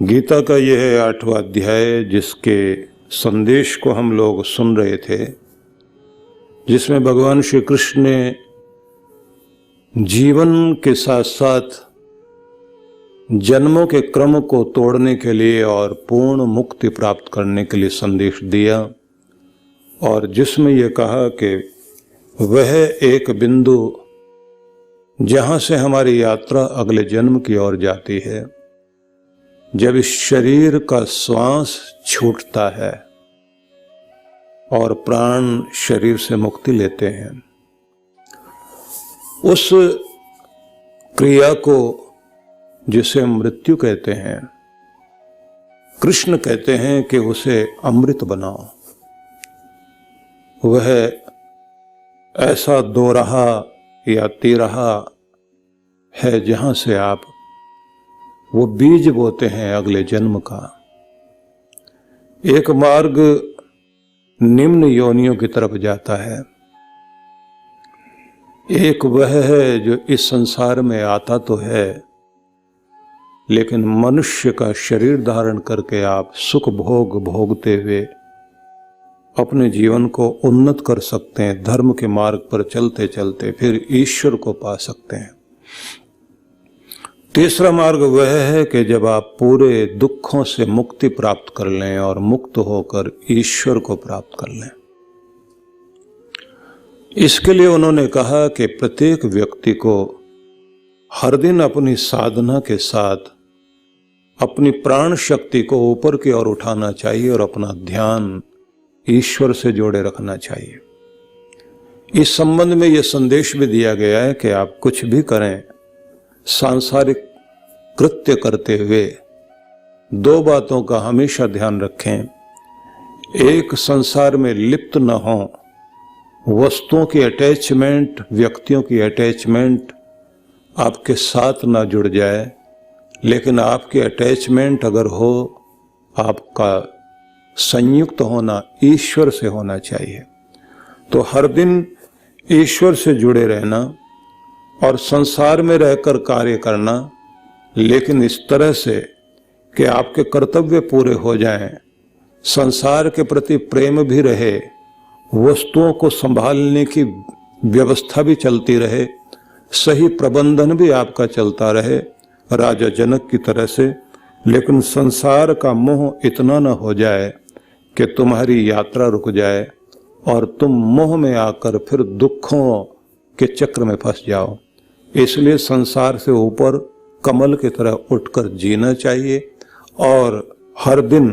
गीता का यह 8वां अध्याय जिसके संदेश को हम लोग सुन रहे थे, जिसमें भगवान श्री कृष्ण ने जीवन के साथ साथ जन्मों के क्रम को तोड़ने के लिए और पूर्ण मुक्ति प्राप्त करने के लिए संदेश दिया, और जिसमें यह कहा कि वह एक बिंदु जहां से हमारी यात्रा अगले जन्म की ओर जाती है, जब इस शरीर का श्वास छूटता है और प्राण शरीर से मुक्ति लेते हैं, उस क्रिया को जिसे मृत्यु कहते हैं, कृष्ण कहते हैं कि उसे अमृत बनाओ। वह ऐसा दोराहा या तिराहा है जहां से आप वो बीज बोते हैं अगले जन्म का। एक मार्ग निम्न योनियों की तरफ जाता है, एक वह है जो इस संसार में आता तो है, लेकिन मनुष्य का शरीर धारण करके आप सुख भोग भोगते हुए अपने जीवन को उन्नत कर सकते हैं, धर्म के मार्ग पर चलते चलते फिर ईश्वर को पा सकते हैं। तीसरा मार्ग वह है कि जब आप पूरे दुखों से मुक्ति प्राप्त कर लें और मुक्त होकर ईश्वर को प्राप्त कर लें। इसके लिए उन्होंने कहा कि प्रत्येक व्यक्ति को हर दिन अपनी साधना के साथ अपनी प्राण शक्ति को ऊपर की ओर उठाना चाहिए और अपना ध्यान ईश्वर से जोड़े रखना चाहिए। इस संबंध में यह संदेश भी दिया गया है कि आप कुछ भी करें, सांसारिक कृत्य करते हुए दो बातों का हमेशा ध्यान रखें। एक, संसार में लिप्त न हो, वस्तुओं की अटैचमेंट, व्यक्तियों की अटैचमेंट आपके साथ ना जुड़ जाए, लेकिन आपकी अटैचमेंट अगर हो, आपका संयुक्त होना ईश्वर से होना चाहिए। तो हर दिन ईश्वर से जुड़े रहना और संसार में रहकर कार्य करना, लेकिन इस तरह से कि आपके कर्तव्य पूरे हो जाएं, संसार के प्रति प्रेम भी रहे, वस्तुओं को संभालने की व्यवस्था भी चलती रहे, सही प्रबंधन भी आपका चलता रहे राजा जनक की तरह से, लेकिन संसार का मोह इतना न हो जाए कि तुम्हारी यात्रा रुक जाए और तुम मोह में आकर फिर दुखों के चक्र में फंस जाओ। इसलिए संसार से ऊपर कमल की तरह उठकर जीना चाहिए और हर दिन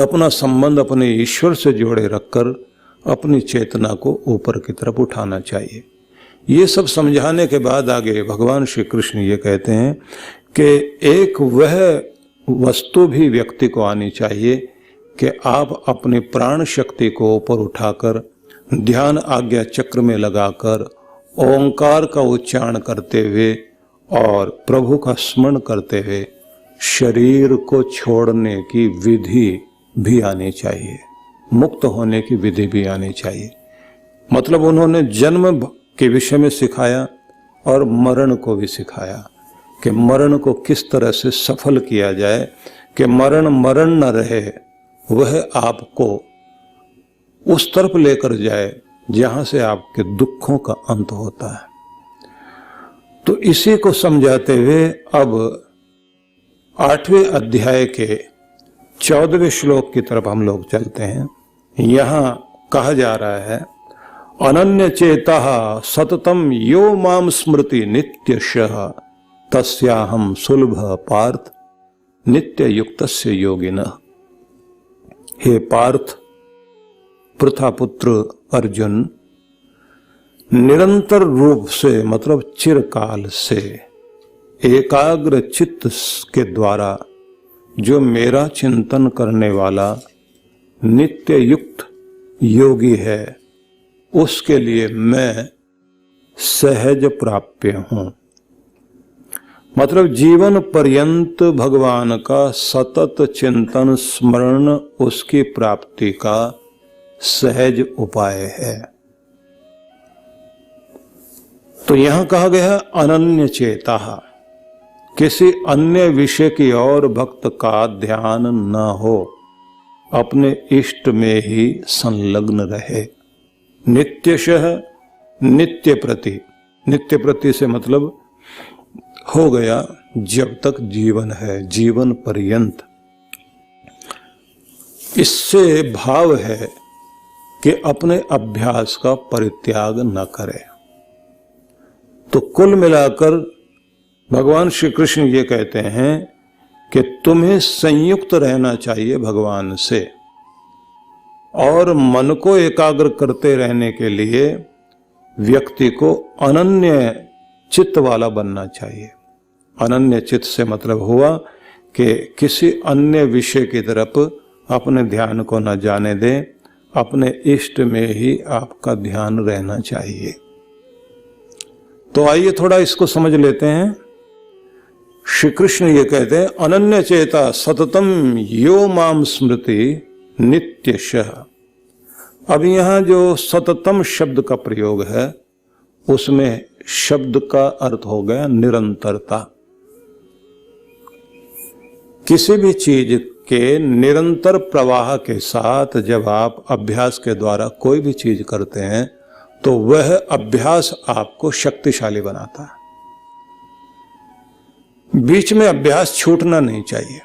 अपना संबंध अपने ईश्वर से जोड़े रखकर अपनी चेतना को ऊपर की तरफ उठाना चाहिए। ये सब समझाने के बाद आगे भगवान श्री कृष्ण ये कहते हैं कि एक वह वस्तु भी व्यक्ति को आनी चाहिए कि आप अपनी प्राण शक्ति को ऊपर उठाकर ध्यान आज्ञा चक्र में लगाकर ओंकार का उच्चारण करते हुए और प्रभु का स्मरण करते हुए शरीर को छोड़ने की विधि भी आनी चाहिए, मुक्त होने की विधि भी आनी चाहिए। मतलब उन्होंने जन्म के विषय में सिखाया और मरण को भी सिखाया कि मरण को किस तरह से सफल किया जाए कि मरण न रहे, वह आपको उस तरफ लेकर जाए जहां से आपके दुखों का अंत होता है। तो इसी को समझाते हुए अब 8वें अध्याय के 14वें श्लोक की तरफ हम लोग चलते हैं। यहां कहा जा रहा है, अनन्य चेतः सततम यो माम स्मृति नित्यशः तस्याहम सुलभ पार्थ नित्य युक्तस्य योगिनः। हे पार्थ, पृथापुत्र अर्जुन, निरंतर रूप से मतलब चिरकाल से एकाग्र चित्त के द्वारा जो मेरा चिंतन करने वाला नित्य युक्त योगी है, उसके लिए मैं सहज प्राप्य हूं। मतलब जीवन पर्यंत भगवान का सतत चिंतन स्मरण उसकी प्राप्ति का सहज उपाय है। तो यहां कहा गया अनन्य चेता, किसी अन्य विषय की ओर भक्त का ध्यान न हो, अपने इष्ट में ही संलग्न रहे। नित्यशः नित्य प्रति, नित्य प्रति से मतलब हो गया जब तक जीवन है, जीवन पर्यंत। इससे भाव है कि अपने अभ्यास का परित्याग न करे। तो कुल मिलाकर भगवान श्री कृष्ण ये कहते हैं कि तुम्हें संयुक्त रहना चाहिए भगवान से, और मन को एकाग्र करते रहने के लिए व्यक्ति को अनन्य चित्त वाला बनना चाहिए। अनन्य चित्त से मतलब हुआ कि किसी अन्य विषय की तरफ अपने ध्यान को न जाने दें, अपने इष्ट में ही आपका ध्यान रहना चाहिए। तो आइए थोड़ा इसको समझ लेते हैं। श्री कृष्ण ये कहते हैं अनन्य चेता सततम यो माम स्मृति नित्यशः। अब यहां जो सततम शब्द का प्रयोग है उसमें शब्द का अर्थ हो गया निरंतरता। किसी भी चीज के निरंतर प्रवाह के साथ जब आप अभ्यास के द्वारा कोई भी चीज करते हैं तो वह अभ्यास आपको शक्तिशाली बनाता है। बीच में अभ्यास छूटना नहीं चाहिए।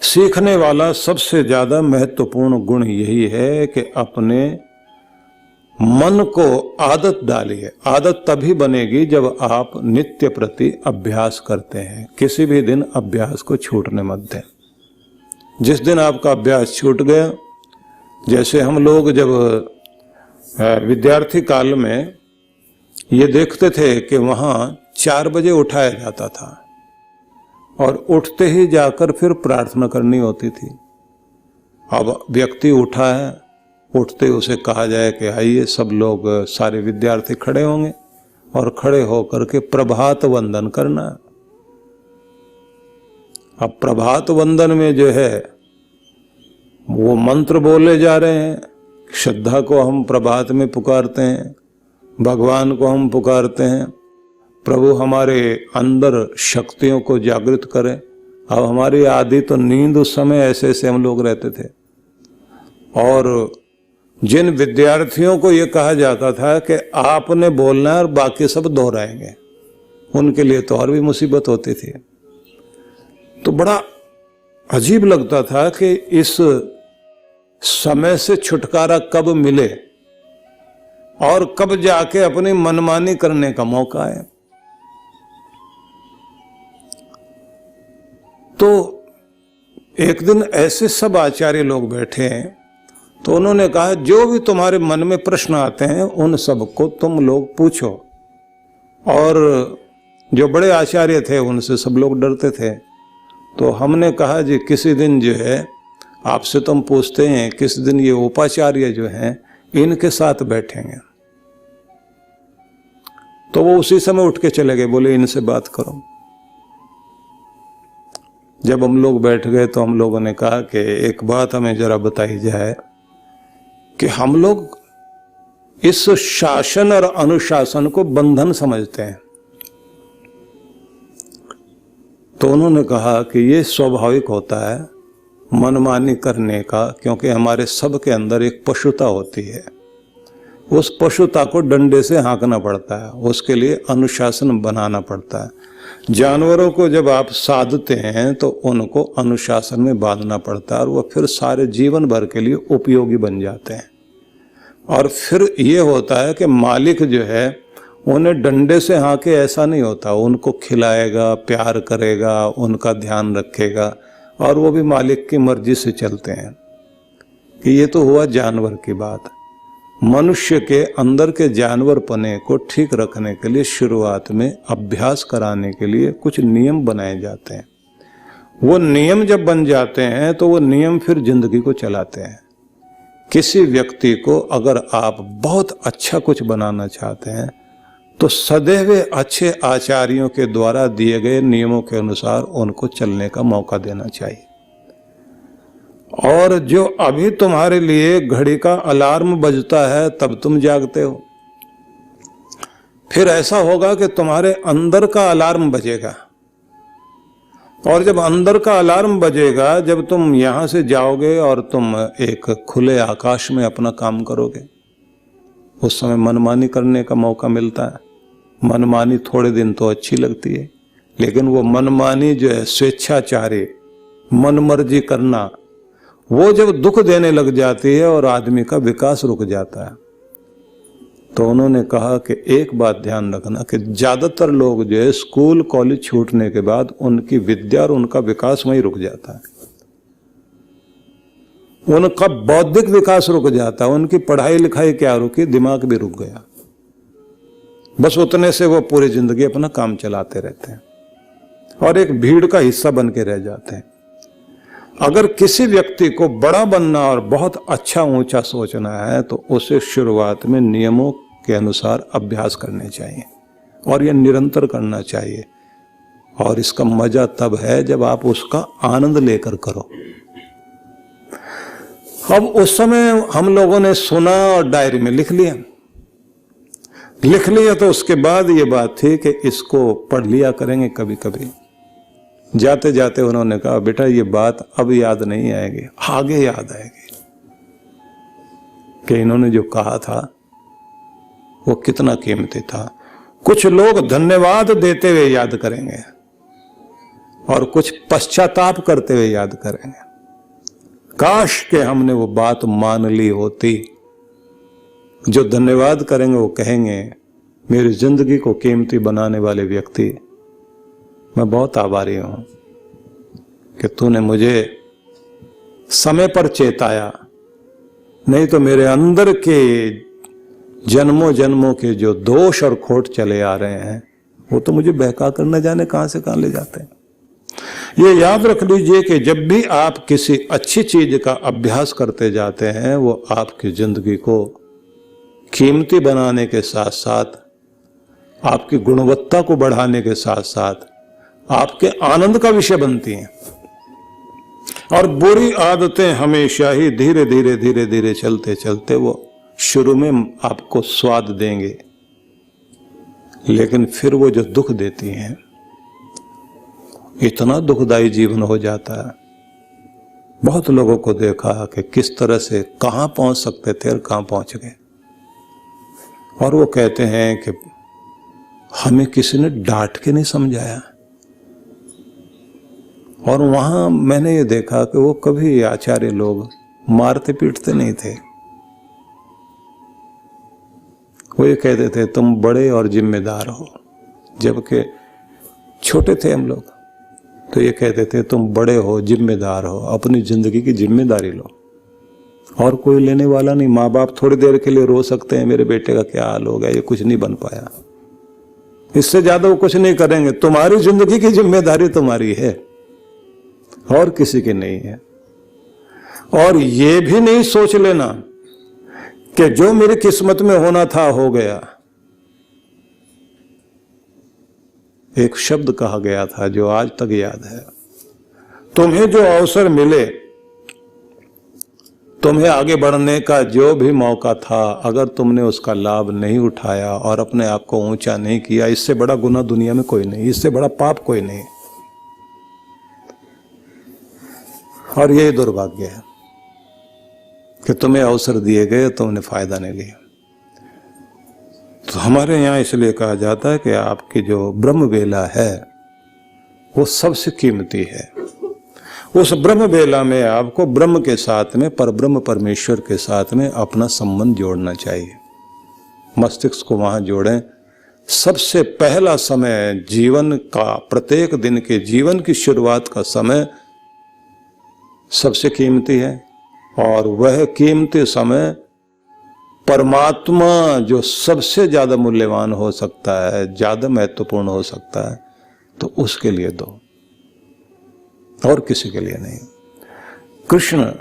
सीखने वाला सबसे ज्यादा महत्वपूर्ण गुण यही है कि अपने मन को आदत डालिए। आदत तभी बनेगी जब आप नित्य प्रति अभ्यास करते हैं। किसी भी दिन अभ्यास को छूटने मत दें। जिस दिन आपका अभ्यास छूट गया, जैसे हम लोग जब विद्यार्थी काल में ये देखते थे कि वहां 4 बजे उठाया जाता था और उठते ही जाकर फिर प्रार्थना करनी होती थी। अब व्यक्ति उठा है, उठते उसे कहा जाए कि आइए सब लोग, सारे विद्यार्थी खड़े होंगे और खड़े होकर के प्रभात वंदन करना। अब प्रभात वंदन में जो है वो मंत्र बोले जा रहे हैं। श्रद्धा को हम प्रभात में पुकारते हैं, भगवान को हम पुकारते हैं, प्रभु हमारे अंदर शक्तियों को जागृत करें। अब हमारी आदि तो नींद, उस समय ऐसे ऐसे हम लोग रहते थे। और जिन विद्यार्थियों को ये कहा जाता था कि आपने बोलना है और बाकी सब दोहराएंगे, उनके लिए तो और भी मुसीबत होती थी। तो बड़ा अजीब लगता था कि इस समय से छुटकारा कब मिले और कब जाके अपनी मनमानी करने का मौका है। तो एक दिन ऐसे सब आचार्य लोग बैठे हैं, तो उन्होंने कहा जो भी तुम्हारे मन में प्रश्न आते हैं उन सबको तुम लोग पूछो। और जो बड़े आचार्य थे उनसे सब लोग डरते थे। तो हमने कहा जी किसी दिन जो है आपसे तो हम पूछते हैं, किस दिन ये उपाचार्य जो हैं इनके साथ बैठेंगे। तो वो उसी समय उठ के चले गए, बोले इनसे बात करो। जब हम लोग बैठ गए तो हम लोगों ने कहा कि एक बात हमें जरा बताई जाए कि हम लोग इस शासन और अनुशासन को बंधन समझते हैं। तो उन्होंने कहा कि ये स्वाभाविक होता है मनमानी करने का, क्योंकि हमारे सब के अंदर एक पशुता होती है। उस पशुता को डंडे से हाँकना पड़ता है, उसके लिए अनुशासन बनाना पड़ता है। जानवरों को जब आप साधते हैं तो उनको अनुशासन में बांधना पड़ता है और वो फिर सारे जीवन भर के लिए उपयोगी बन जाते हैं। और फिर ये होता है कि मालिक जो है उन्हें डंडे से हाँके ऐसा नहीं होता, उनको खिलाएगा, प्यार करेगा, उनका ध्यान रखेगा, और वो भी मालिक की मर्जी से चलते हैं। कि ये तो हुआ जानवर की बात। मनुष्य के अंदर के जानवर पने को ठीक रखने के लिए शुरुआत में अभ्यास कराने के लिए कुछ नियम बनाए जाते हैं। वो नियम जब बन जाते हैं तो वो नियम फिर जिंदगी को चलाते हैं। किसी व्यक्ति को अगर आप बहुत अच्छा कुछ बनाना चाहते हैं तो सदैव अच्छे आचार्यों के द्वारा दिए गए नियमों के अनुसार उनको चलने का मौका देना चाहिए। और जो अभी तुम्हारे लिए घड़ी का अलार्म बजता है तब तुम जागते हो, फिर ऐसा होगा कि तुम्हारे अंदर का अलार्म बजेगा और जब अंदर का अलार्म बजेगा, जब तुम यहां से जाओगे और तुम एक खुले आकाश में अपना काम करोगे, उस समय मनमानी करने का मौका मिलता है। मनमानी थोड़े दिन तो अच्छी लगती है, लेकिन वो मनमानी जो है, स्वेच्छाचारी मनमर्जी करना, वो जब दुख देने लग जाती है और आदमी का विकास रुक जाता है। तो उन्होंने कहा कि एक बात ध्यान रखना कि ज्यादातर लोग जो है स्कूल कॉलेज छूटने के बाद उनकी विद्या और उनका विकास वहीं रुक जाता है, उनका बौद्धिक विकास रुक जाता है, उनकी पढ़ाई लिखाई क्या रुकी, दिमाग भी रुक गया। बस उतने से वो पूरी जिंदगी अपना काम चलाते रहते हैं और एक भीड़ का हिस्सा बन के रह जाते हैं। अगर किसी व्यक्ति को बड़ा बनना और बहुत अच्छा ऊंचा सोचना है तो उसे शुरुआत में नियमों के अनुसार अभ्यास करने चाहिए और यह निरंतर करना चाहिए। और इसका मजा तब है जब आप उसका आनंद लेकर करो। अब उस समय हम लोगों ने सुना और डायरी में लिख लिया, तो उसके बाद ये बात थी कि इसको पढ़ लिया करेंगे कभी कभी। जाते जाते उन्होंने कहा, बेटा ये बात अब याद नहीं आएगी, आगे याद आएगी कि इन्होंने जो कहा था वो कितना कीमती था। कुछ लोग धन्यवाद देते हुए याद करेंगे और कुछ पश्चाताप करते हुए याद करेंगे, काश के हमने वो बात मान ली होती। जो धन्यवाद करेंगे वो कहेंगे, मेरी जिंदगी को कीमती बनाने वाले व्यक्ति, मैं बहुत आभारी हूं कि तूने मुझे समय पर चेताया, नहीं तो मेरे अंदर के जन्मों जन्मों के जो दोष और खोट चले आ रहे हैं वो तो मुझे बहका कर न जाने कहां से कहां ले जाते हैं। ये याद रख लीजिए कि जब भी आप किसी अच्छी चीज का अभ्यास करते जाते हैं, वो आपकी जिंदगी को कीमती बनाने के साथ साथ, आपकी गुणवत्ता को बढ़ाने के साथ साथ आपके आनंद का विषय बनती हैं। और बुरी आदतें हमेशा ही धीरे धीरे धीरे धीरे चलते चलते वो शुरू में आपको स्वाद देंगे, लेकिन फिर वो जो दुख देती हैं, इतना दुखदाई जीवन हो जाता है। बहुत लोगों को देखा कि किस तरह से कहां पहुंच सकते थे और कहां पहुंच गए, और वो कहते हैं कि हमें किसी ने डांट के नहीं समझाया। और वहां मैंने ये देखा कि वो कभी आचार्य लोग मारते पीटते नहीं थे। वो ये कहते थे तुम बड़े और जिम्मेदार हो, जबकि छोटे थे हम लोग, तो ये कहते थे तुम बड़े हो, जिम्मेदार हो, अपनी जिंदगी की जिम्मेदारी लो, और कोई लेने वाला नहीं। माँ बाप थोड़ी देर के लिए रो सकते हैं, मेरे बेटे का क्या हाल हो गया, ये कुछ नहीं बन पाया, इससे ज्यादा वो कुछ नहीं करेंगे। तुम्हारी जिंदगी की जिम्मेदारी तुम्हारी है और किसी की नहीं है। और ये भी नहीं सोच लेना कि जो मेरी किस्मत में होना था हो गया। एक शब्द कहा गया था जो आज तक याद है, तुम्हें जो अवसर मिले, तुम्हें आगे बढ़ने का जो भी मौका था, अगर तुमने उसका लाभ नहीं उठाया और अपने आप को ऊंचा नहीं किया, इससे बड़ा गुनाह दुनिया में कोई नहीं, इससे बड़ा पाप कोई नहीं। और यही दुर्भाग्य है कि तुम्हें अवसर दिए गए, तुमने फायदा नहीं लिया। तो हमारे यहाँ इसलिए कहा जाता है कि आपकी जो ब्रह्म बेला है वो सबसे कीमती है। उस ब्रह्म बेला में आपको ब्रह्म के साथ में, परब्रह्म परमेश्वर के साथ में अपना संबंध जोड़ना चाहिए। मस्तिष्क को वहां जोड़ें। सबसे पहला समय जीवन का, प्रत्येक दिन के जीवन की शुरुआत का समय सबसे कीमती है, और वह कीमती समय परमात्मा जो सबसे ज्यादा मूल्यवान हो सकता है, ज्यादा महत्वपूर्ण हो सकता है, तो उसके लिए दो और किसी के लिए नहीं। कृष्ण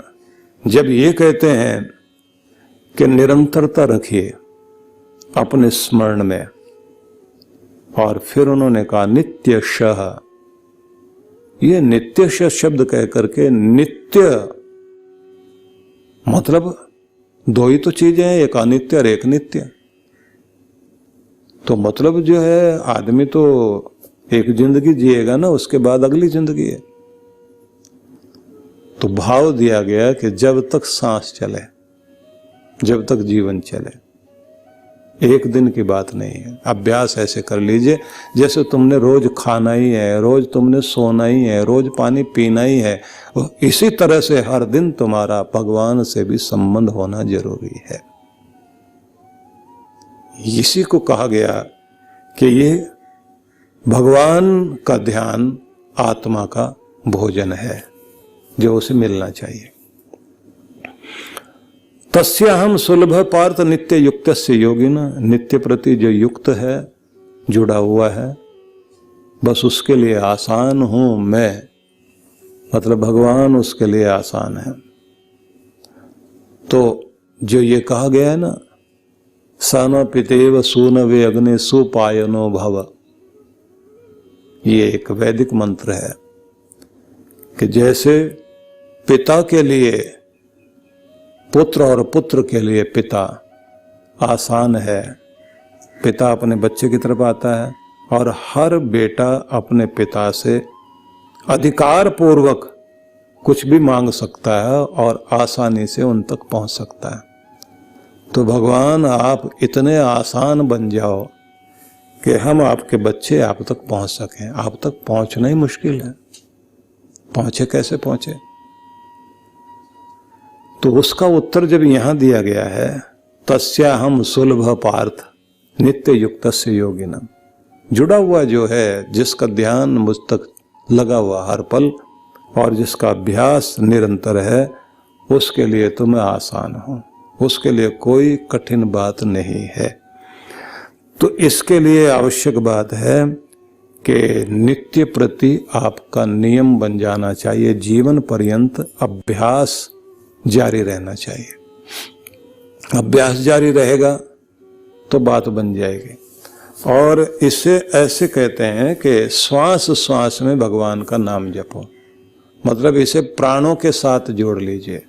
जब ये कहते हैं कि निरंतरता रखिए अपने स्मरण में, और फिर उन्होंने कहा नित्यशः, ये नित्यशः शब्द कह करके, नित्य मतलब दो ही तो चीजें हैं, एक अनित्य और एक नित्य। तो मतलब जो है, आदमी तो एक जिंदगी जिएगा ना, उसके बाद अगली जिंदगी है। तो भाव दिया गया कि जब तक सांस चले, जब तक जीवन चले, एक दिन की बात नहीं है। अभ्यास ऐसे कर लीजिए जैसे तुमने रोज खाना ही है, रोज तुमने सोना ही है, रोज पानी पीना ही है। इसी तरह से हर दिन तुम्हारा भगवान से भी संबंध होना जरूरी है। इसी को कहा गया कि ये भगवान का ध्यान आत्मा का भोजन है जो उसे मिलना चाहिए। तस्याहम सुलभ पार्थ नित्य युक्त से योगिना, नित्य प्रति जो युक्त है, जुड़ा हुआ है, बस उसके लिए आसान हूं मैं, मतलब भगवान उसके लिए आसान है। तो जो ये कहा गया है ना, सन पितेव सूनवे अग्नि सुपायनो भव, ये एक वैदिक मंत्र है कि जैसे पिता के लिए पुत्र और पुत्र के लिए पिता आसान है, पिता अपने बच्चे की तरफ आता है और हर बेटा अपने पिता से अधिकार पूर्वक कुछ भी मांग सकता है और आसानी से उन तक पहुंच सकता है। तो भगवान आप इतने आसान बन जाओ कि हम आपके बच्चे आप तक पहुंच सकें। आप तक पहुंचना ही मुश्किल है, पहुंचे कैसे पहुंचे? तो उसका उत्तर जब यहां दिया गया है, तस्याहम सुलभ पार्थ नित्य युक्त से योगिनम, जुड़ा हुआ जो है, जिसका ध्यान मुझ तक लगा हुआ हर पल और जिसका अभ्यास निरंतर है, उसके लिए तो मैं आसान हूं, उसके लिए कोई कठिन बात नहीं है। तो इसके लिए आवश्यक बात है कि नित्य प्रति आपका नियम बन जाना चाहिए, जीवन पर्यंत अभ्यास जारी रहना चाहिए। अभ्यास जारी रहेगा तो बात बन जाएगी। और इसे ऐसे कहते हैं कि श्वास श्वास में भगवान का नाम जपो, मतलब इसे प्राणों के साथ जोड़ लीजिए।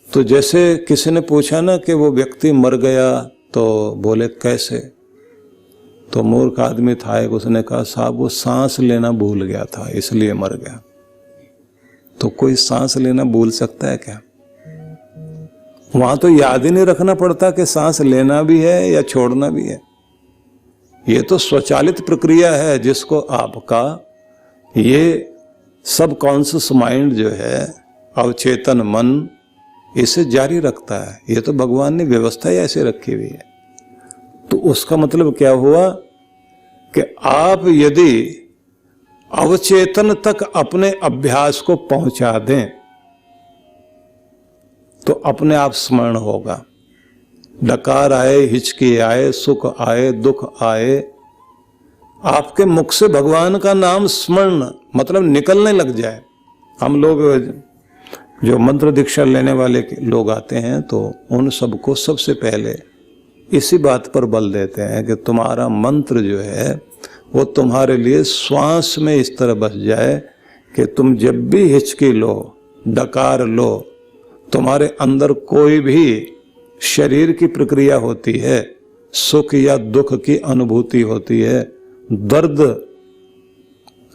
तो जैसे किसी ने पूछा ना कि वो व्यक्ति मर गया, तो बोले कैसे? तो मूर्ख आदमी था एक, उसने कहा साहब वो सांस लेना भूल गया था इसलिए मर गया। तो कोई सांस लेना भूल सकता है क्या? वहां तो याद ही नहीं रखना पड़ता कि सांस लेना भी है या छोड़ना भी है। ये तो स्वचालित प्रक्रिया है जिसको आपका ये सब कॉन्शियस माइंड जो है, अवचेतन मन, इसे जारी रखता है। ये तो भगवान ने व्यवस्था ही ऐसे रखी हुई है। तो उसका मतलब क्या हुआ कि आप यदि अवचेतन तक अपने अभ्यास को पहुंचा दें तो अपने आप स्मरण होगा। डकार आए, हिचकी आए, सुख आए, दुख आए, आपके मुख से भगवान का नाम स्मरण मतलब निकलने लग जाए। हम लोग जो मंत्र दीक्षा लेने वाले लोग आते हैं तो उन सबको सबसे पहले इसी बात पर बल देते हैं कि तुम्हारा मंत्र जो है वो तुम्हारे लिए श्वास में इस तरह बस जाए कि तुम जब भी हिचकी लो, डकार लो, तुम्हारे अंदर कोई भी शरीर की प्रक्रिया होती है, सुख या दुख की अनुभूति होती है, दर्द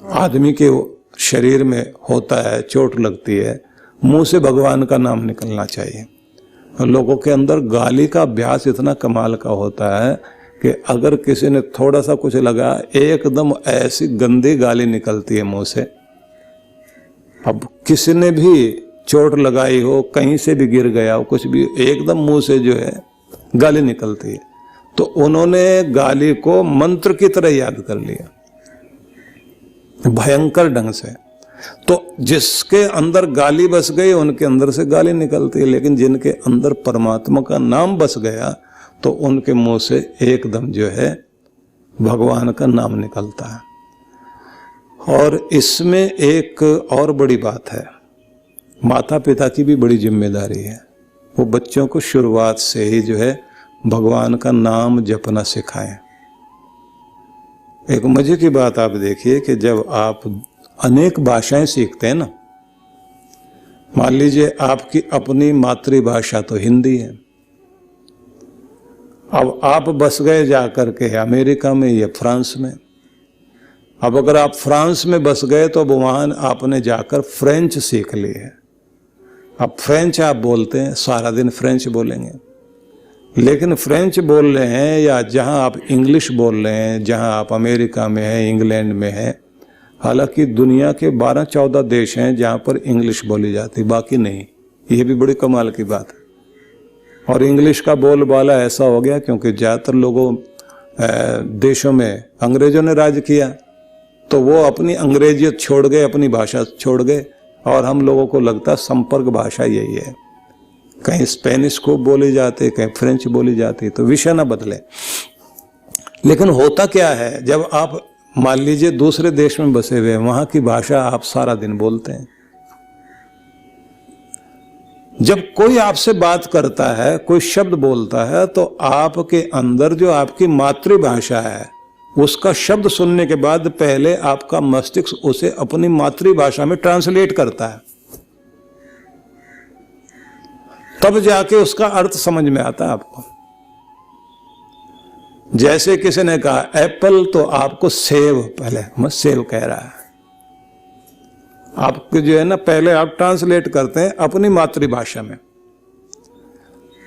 आदमी के शरीर में होता है, चोट लगती है, मुंह से भगवान का नाम निकलना चाहिए। लोगों के अंदर गाली का अभ्यास इतना कमाल का होता है कि अगर किसी ने थोड़ा सा कुछ लगा, एकदम ऐसी गंदी गाली निकलती है मुंह से। अब किसी ने भी चोट लगाई हो, कहीं से भी गिर गया हो, कुछ भी, एकदम मुंह से जो है गाली निकलती है। तो उन्होंने गाली को मंत्र की तरह याद कर लिया, भयंकर ढंग से। तो जिसके अंदर गाली बस गई उनके अंदर से गाली निकलती है, लेकिन जिनके अंदर परमात्मा का नाम बस गया तो उनके मुंह से एकदम जो है भगवान का नाम निकलता है। और इसमें एक और बड़ी बात है, माता पिता की भी बड़ी जिम्मेदारी है। वो बच्चों को शुरुआत से ही जो है भगवान का नाम जपना सिखाएं। एक मजे की बात आप देखिए कि जब आप अनेक भाषाएं सीखते हैं ना, मान लीजिए आपकी अपनी मातृभाषा तो हिंदी है, अब आप बस गए जाकर के अमेरिका में या फ्रांस में, अब अगर आप फ्रांस में बस गए तो अब वहां आपने जाकर फ्रेंच सीख ली है। अब फ्रेंच आप बोलते हैं, सारा दिन फ्रेंच बोलेंगे, लेकिन फ्रेंच बोल रहे हैं या जहां आप इंग्लिश बोल रहे हैं, जहां आप अमेरिका में हैं, इंग्लैंड में हैं, हालांकि दुनिया के 12-14 देश हैं जहां पर इंग्लिश बोली जाती, बाकी नहीं। ये भी बड़ी कमाल की बात है। और इंग्लिश का बोलबाला ऐसा हो गया क्योंकि ज़्यादातर लोगों देशों में अंग्रेजों ने राज किया, तो वो अपनी अंग्रेजियत छोड़ गए, अपनी भाषा छोड़ गए, और हम लोगों को लगता संपर्क भाषा यही है। कहीं स्पेनिश खूब बोली जाती, कहीं फ्रेंच बोली जाती, तो विषय ना बदले। लेकिन होता क्या है, जब आप मान लीजिए दूसरे देश में बसे हुए, वहां की भाषा आप सारा दिन बोलते हैं। जब कोई आपसे बात करता है, कोई शब्द बोलता है, तो आपके अंदर जो आपकी मातृभाषा है उसका शब्द सुनने के बाद पहले आपका मस्तिष्क उसे अपनी मातृभाषा में ट्रांसलेट करता है, तब जाके उसका अर्थ समझ में आता है आपको। जैसे किसी ने कहा एप्पल, तो आपको सेव, पहले मैं सेव कह रहा है, आपको जो है ना पहले आप ट्रांसलेट करते हैं अपनी मातृभाषा में।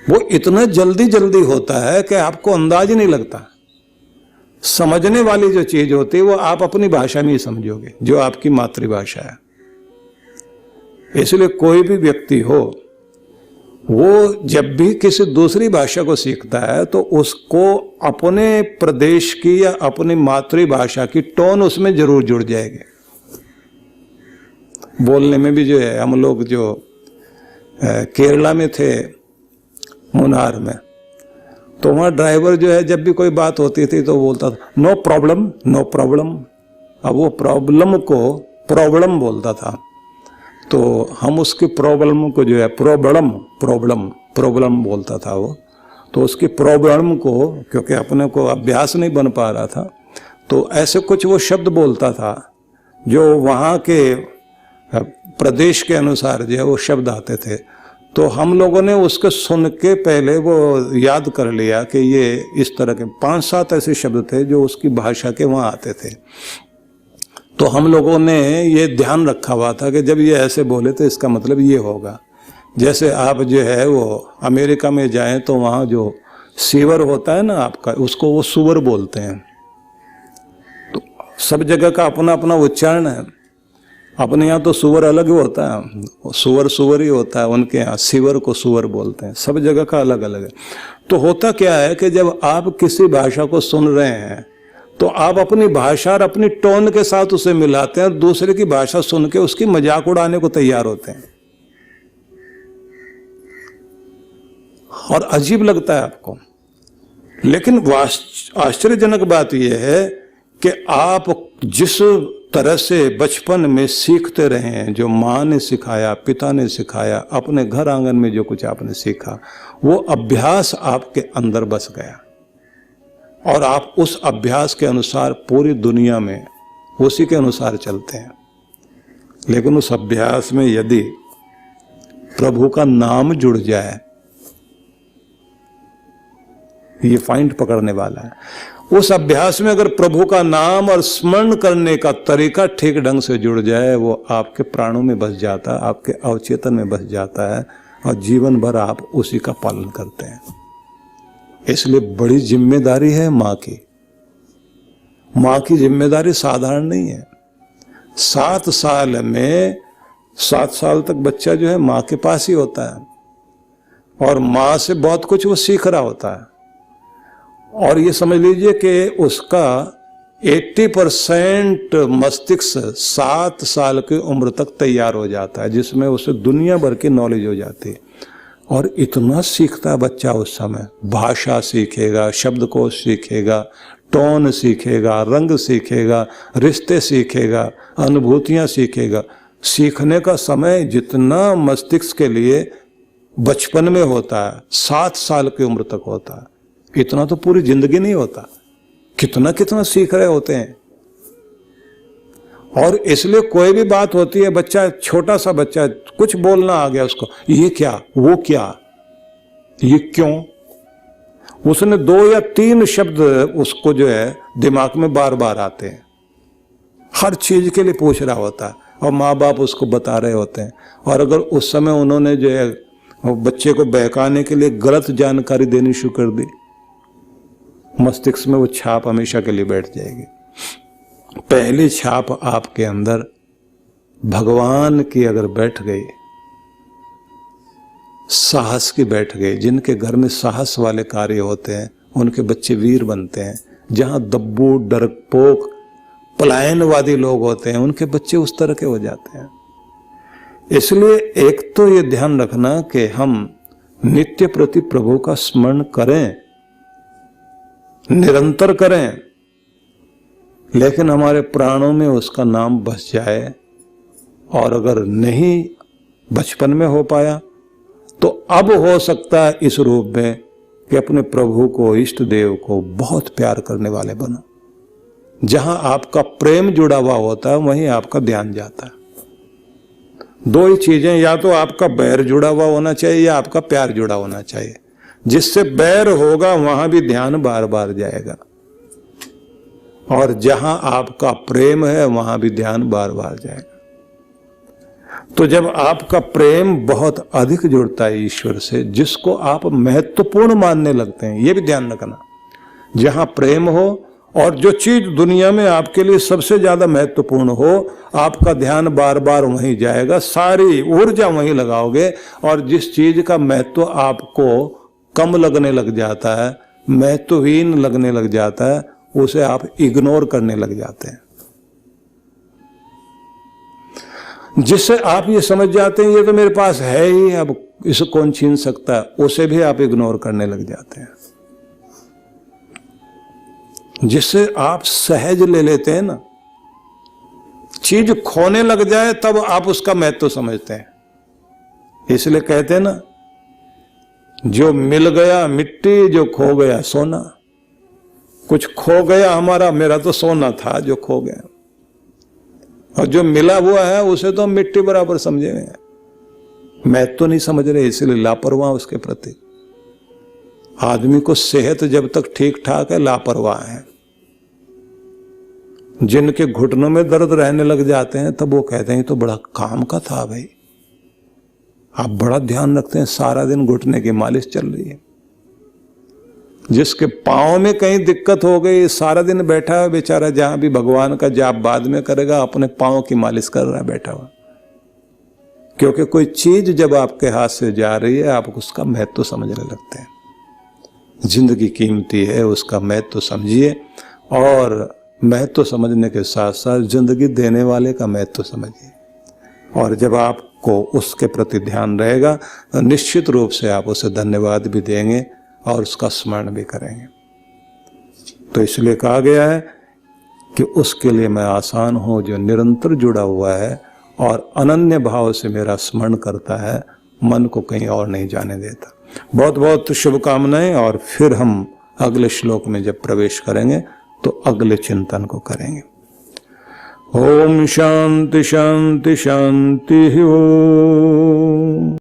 वो इतना जल्दी जल्दी होता है कि आपको अंदाज ही नहीं लगता। समझने वाली जो चीज होती है वो आप अपनी भाषा में ही समझोगे, जो आपकी मातृभाषा है। इसलिए कोई भी व्यक्ति हो, वो जब भी किसी दूसरी भाषा को सीखता है तो उसको अपने प्रदेश की या अपनी मातृभाषा की टोन उसमें जरूर जुड़ जाएगी। बोलने में भी जो है, हम लोग जो केरला में थे, मुनार में, तो वहाँ ड्राइवर जो है जब भी कोई बात होती थी तो बोलता था नो प्रॉब्लम, नो प्रॉब्लम। अब वो प्रॉब्लम को प्रॉब्लम बोलता था, तो हम उसकी प्रॉब्लम को जो है प्रॉब्लम प्रॉब्लम प्रॉब्लम बोलता था वो। तो उसकी प्रॉब्लम को, क्योंकि अपने को अभ्यास नहीं बन पा रहा था, तो ऐसे कुछ वो शब्द बोलता था जो वहाँ के प्रदेश के अनुसार जो है वो शब्द आते थे। तो हम लोगों ने उसके सुन के पहले वो याद कर लिया कि ये इस तरह के 5-7 ऐसे शब्द थे जो उसकी भाषा के वहाँ आते थे। तो हम लोगों ने ये ध्यान रखा हुआ था कि जब ये ऐसे बोले तो इसका मतलब ये होगा। जैसे आप जो है वो अमेरिका में जाएं तो वहाँ जो सीवर होता है ना आपका, उसको वो सुवर बोलते हैं। तो सब जगह का अपना अपना उच्चारण है। अपने यहाँ तो सुवर अलग होता है, सुवर सुवर ही होता है, उनके यहाँ सीवर को सुवर बोलते हैं। सब जगह का अलग अलग है। तो होता क्या है कि जब आप किसी भाषा को सुन रहे हैं तो आप अपनी भाषा और अपनी टोन के साथ उसे मिलाते हैं और दूसरे की भाषा सुन के उसकी मजाक उड़ाने को तैयार होते हैं, और अजीब लगता है आपको। लेकिन आश्चर्यजनक बात यह है कि आप जिस तरह से बचपन में सीखते रहे हैं, जो माँ ने सिखाया, पिता ने सिखाया, अपने घर आंगन में जो कुछ आपने सीखा, वो अभ्यास आपके अंदर बस गया और आप उस अभ्यास के अनुसार पूरी दुनिया में उसी के अनुसार चलते हैं। लेकिन उस अभ्यास में यदि प्रभु का नाम जुड़ जाए, ये पॉइंट पकड़ने वाला है। उस अभ्यास में अगर प्रभु का नाम और स्मरण करने का तरीका ठीक ढंग से जुड़ जाए, वो आपके प्राणों में बस जाता है, आपके अवचेतन में बस जाता है, और जीवन भर आप उसी का पालन करते हैं। इसलिए बड़ी जिम्मेदारी है माँ की। माँ की जिम्मेदारी साधारण नहीं है। 7 साल में 7 साल तक बच्चा जो है माँ के पास ही होता है, और माँ से बहुत कुछ वो सीख रहा होता है। और ये समझ लीजिए कि उसका 80% मस्तिष्क 7 साल की उम्र तक तैयार हो जाता है, जिसमें उसे दुनिया भर की नॉलेज हो जाती है। और इतना सीखता है बच्चा उस समय, भाषा सीखेगा, शब्दकोश सीखेगा, टोन सीखेगा, रंग सीखेगा, रिश्ते सीखेगा, अनुभूतियां सीखेगा। सीखने का समय जितना मस्तिष्क के लिए बचपन में होता है, 7 साल की उम्र तक होता है, इतना तो पूरी जिंदगी नहीं होता। कितना कितना सीख रहे होते हैं। और इसलिए कोई भी बात होती है, बच्चा, छोटा सा बच्चा, कुछ बोलना आ गया उसको, ये क्या, वो क्या, ये क्यों, उसने 2 या 3 शब्द उसको जो है दिमाग में बार बार आते हैं। हर चीज के लिए पूछ रहा होता है और माँ बाप उसको बता रहे होते हैं। और अगर उस समय उन्होंने जो है बच्चे को बहकाने के लिए गलत जानकारी देनी शुरू कर दी, मस्तिष्क में वो छाप हमेशा के लिए बैठ जाएगी। पहली छाप आपके अंदर भगवान की अगर बैठ गई, साहस की बैठ गई, जिनके घर में साहस वाले कार्य होते हैं उनके बच्चे वीर बनते हैं। जहां दब्बू, डरपोक, पलायनवादी लोग होते हैं उनके बच्चे उस तरह के हो जाते हैं। इसलिए एक तो ये ध्यान रखना कि हम नित्य प्रति प्रभु का स्मरण करें, निरंतर करें, लेकिन हमारे प्राणों में उसका नाम बस जाए। और अगर नहीं बचपन में हो पाया तो अब हो सकता है इस रूप में कि अपने प्रभु को, इष्ट देव को बहुत प्यार करने वाले बनो। जहां आपका प्रेम जुड़ा हुआ होता है वहीं आपका ध्यान जाता है। दो ही चीजें, या तो आपका बैर जुड़ा हुआ होना चाहिए या आपका प्यार जुड़ा होना चाहिए। जिससे बैर होगा वहां भी ध्यान बार बार जाएगा, और जहां आपका प्रेम है वहां भी ध्यान बार बार जाएगा। तो जब आपका प्रेम बहुत अधिक जुड़ता है ईश्वर से, जिसको आप महत्वपूर्ण मानने लगते हैं, यह भी ध्यान रखना। जहां प्रेम हो और जो चीज दुनिया में आपके लिए सबसे ज्यादा महत्वपूर्ण हो, आपका ध्यान बार बार वहीं जाएगा, सारी ऊर्जा वहीं लगाओगे। और जिस चीज का महत्व आपको कम लगने लग जाता है, महत्वहीन लगने लग जाता है, उसे आप इग्नोर करने लग जाते हैं। जिससे आप ये समझ जाते हैं ये तो मेरे पास है ही, अब इसे कौन छीन सकता है, उसे भी आप इग्नोर करने लग जाते हैं। जिससे आप सहज ले लेते हैं ना, चीज खोने लग जाए तब आप उसका महत्व समझते हैं। इसलिए कहते हैं ना, जो मिल गया मिट्टी, जो खो गया सोना। कुछ खो गया हमारा, मेरा तो सोना था जो खो गया, और जो मिला हुआ है उसे तो हम मिट्टी बराबर समझेंगे, महत्व तो नहीं समझ रहे, इसलिए लापरवाह उसके प्रति। आदमी को सेहत जब तक ठीक ठाक है, लापरवाह है। जिनके घुटनों में दर्द रहने लग जाते हैं तब वो कहते हैं तो बड़ा काम का था भाई, आप बड़ा ध्यान रखते हैं, सारा दिन घुटने की मालिश चल रही है। जिसके पांव में कहीं दिक्कत हो गई, सारा दिन बैठा है बेचारा, जहां भी भगवान का जाप बाद में करेगा, अपने पांव की मालिश कर रहा है बैठा हुआ। क्योंकि कोई चीज जब आपके हाथ से जा रही है, आप उसका महत्व समझने लगते हैं। जिंदगी कीमती है, उसका महत्व समझिए, और महत्व समझने के साथ साथ जिंदगी देने वाले का महत्व समझिए। और जब आपको उसके प्रति ध्यान रहेगा तो निश्चित रूप से आप उसे धन्यवाद भी देंगे और उसका स्मरण भी करेंगे। तो इसलिए कहा गया है कि उसके लिए मैं आसान हूं जो निरंतर जुड़ा हुआ है और अनन्य भाव से मेरा स्मरण करता है, मन को कहीं और नहीं जाने देता। बहुत बहुत शुभकामनाएं। और फिर हम अगले श्लोक में जब प्रवेश करेंगे तो अगले चिंतन को करेंगे। ओम शांति शांति शांति। ओम।